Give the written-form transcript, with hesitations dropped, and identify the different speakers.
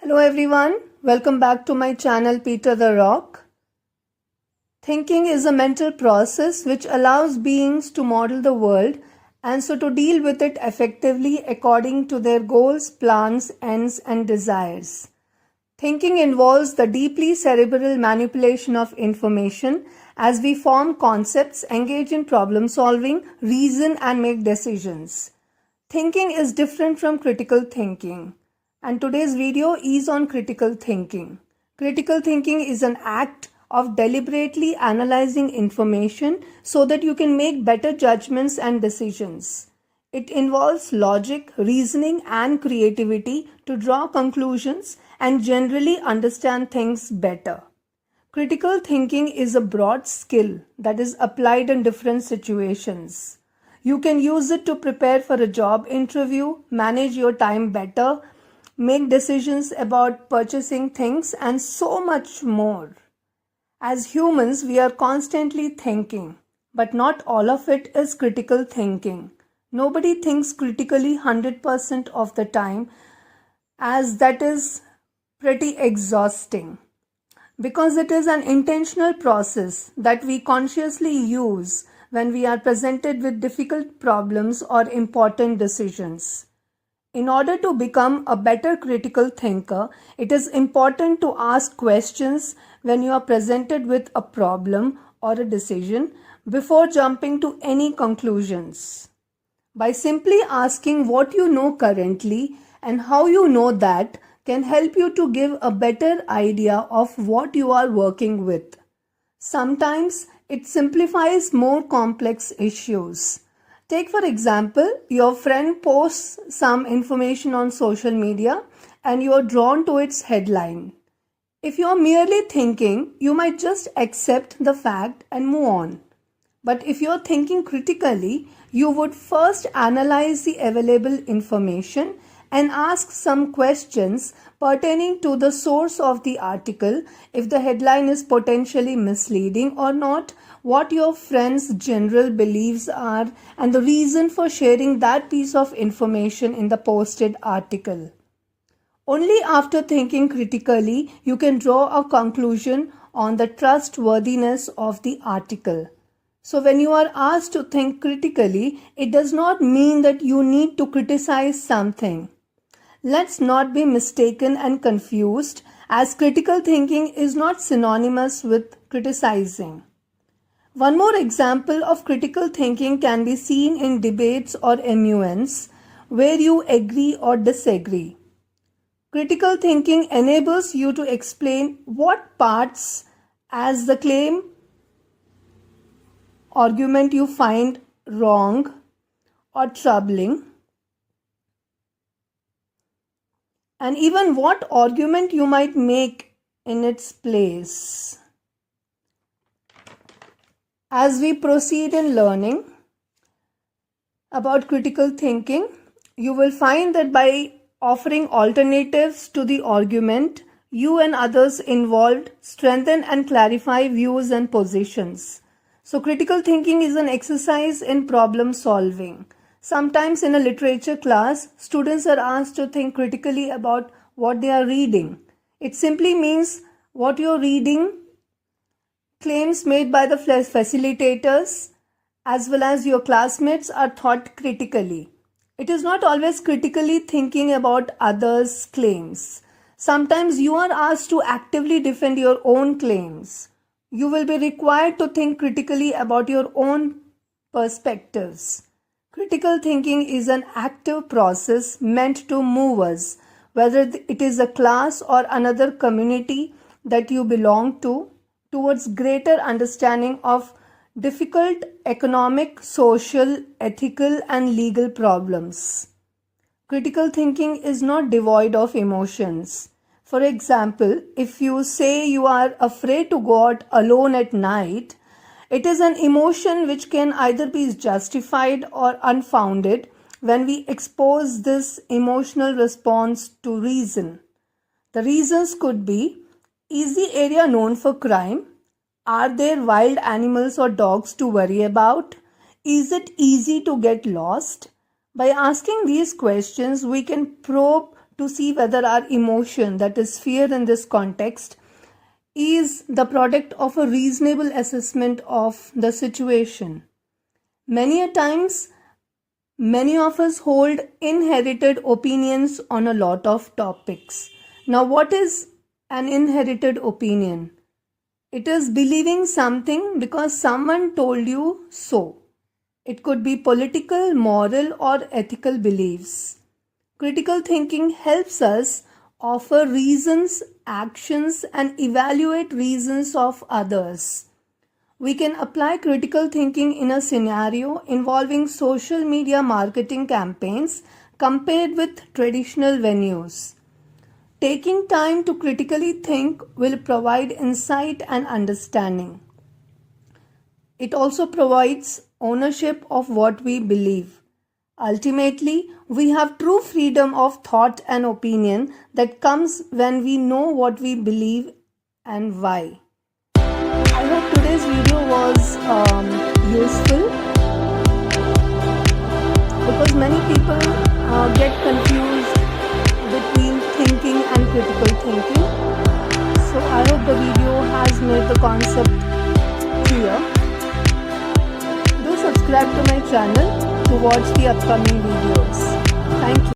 Speaker 1: Hello everyone, welcome back to my channel Peter the Rock. Thinking is a mental process which allows beings to model the world and so to deal with it effectively according to their goals, plans, ends and desires. Thinking involves the deeply cerebral manipulation of information as we form concepts, engage in problem solving, reason and make decisions. Thinking is different from critical thinking. And today's video is on critical thinking. Critical thinking is an act of deliberately analyzing information so that you can make better judgments and decisions. It involves logic, reasoning, and creativity to draw conclusions and generally understand things better. Critical thinking is a broad skill that is applied in different situations. You can use it to prepare for a job interview, manage your time better, make decisions about purchasing things, and so much more. As humans, we are constantly thinking, but not all of it is critical thinking. Nobody thinks critically 100% of the time, as that is pretty exhausting. Because it is an intentional process that we consciously use when we are presented with difficult problems or important decisions. In order to become a better critical thinker, it is important to ask questions when you are presented with a problem or a decision before jumping to any conclusions. By simply asking what you know currently and how you know that can help you to give a better idea of what you are working with. Sometimes it simplifies more complex issues. Take for example, your friend posts some information on social media and you are drawn to its headline. If you are merely thinking, you might just accept the fact and move on. But if you are thinking critically, you would first analyze the available information and ask some questions pertaining to the source of the article, if the headline is potentially misleading or not, what your friend's general beliefs are, and the reason for sharing that piece of information in the posted article. Only after thinking critically, you can draw a conclusion on the trustworthiness of the article. So when you are asked to think critically, it does not mean that you need to criticize something. Let's not be mistaken and confused, as critical thinking is not synonymous with criticizing. One more example of critical thinking can be seen in debates or MUNs, where you agree or disagree. Critical thinking enables you to explain what parts as the claim argument you find wrong or troubling, and even what argument you might make in its place. As we proceed in learning about critical thinking, you will find that by offering alternatives to the argument, you and others involved strengthen and clarify views and positions. So critical thinking is an exercise in problem solving. Sometimes in a literature class, students are asked to think critically about what they are reading. It simply means what you're reading, claims made by the facilitators as well as your classmates are thought critically. It is not always critically thinking about others' claims. Sometimes you are asked to actively defend your own claims. You will be required to think critically about your own perspectives. Critical thinking is an active process meant to move us, whether it is a class or another community that you belong to, towards greater understanding of difficult economic, social, ethical, and legal problems. Critical thinking is not devoid of emotions. For example, if you say you are afraid to go out alone at night, it is an emotion which can either be justified or unfounded when we expose this emotional response to reason. The reasons could be: is the area known for crime? Are there wild animals or dogs to worry about? Is it easy to get lost? By asking these questions, we can probe to see whether our emotion, that is fear in this context, is the product of a reasonable assessment of the situation. Many a times, many of us hold inherited opinions on a lot of topics. Now, what is an inherited opinion? It is believing something because someone told you so. It could be political, moral, or ethical beliefs. Critical thinking helps us offer reasons, actions, and evaluate reasons of others. We can apply critical thinking in a scenario involving social media marketing campaigns compared with traditional venues. Taking time to critically think will provide insight and understanding. It also provides ownership of what we believe. Ultimately, we have true freedom of thought and opinion that comes when we know what we believe and why. I hope today's video was useful, because many people get confused between thinking and critical thinking. So I hope the video has made the concept clear. Do subscribe to my channel to watch the upcoming videos. Thank you.